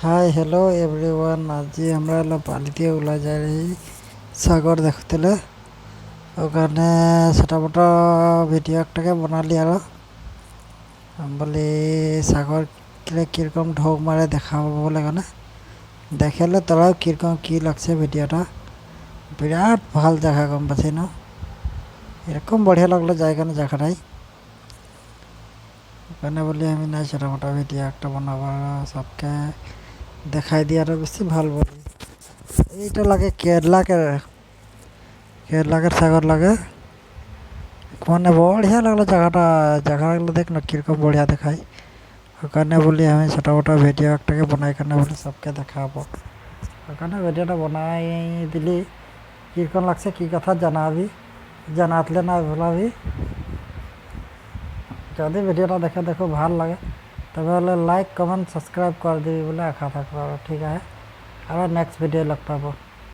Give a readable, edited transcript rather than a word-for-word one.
Hi hello' everyone. আজি আমরা অলপ বালিতে ওলাই যাই সাগর দেখতেলে ওখানে ছোট মোটো ভিডিও একটাকে বানালি আর বলি সাগর কিরকম ঢোক মারে দেখাবো বলে এখানে দেখালে তোরাও কিরকম কি লাগছে ভিডিওটা। বিরাট ভাল জায়গা কম পাচ্ছি না, এরকম বঢ়িয়া লাগলো জায়গাটাই। ওখানে বলি আমি নাই ছোট মোটো ভিডিও একটা বানাবার সবকে দেখাই দিয়ে আরো বেশি ভাল বলি। এইটা লাগে কেরলাকের সাগর লাগে, মানে বঢ়িয়া লাগলো জায়গাগুলো দেখ না কিরকম বঢ়িয়া দেখায়। ওখানে বলি আমি ছোট মোটো ভিডিও একটাকে বানাই কেন বলি সবকে দেখাবো। ওখানে ভিডিওটা বানাই দিলি কিরকম লাগছে কি কথা জানাবি, জানাতলে না ভুলাবি। যদি ভিডিওটা দেখো ভাল লাগে তবে হলে লাইক কমেন্ট সাবস্ক্রাইব করে দিবি বলে আশা থাকলো। ঠিক আছে, আবার নেক্সট ভিডিও লগ পাবো।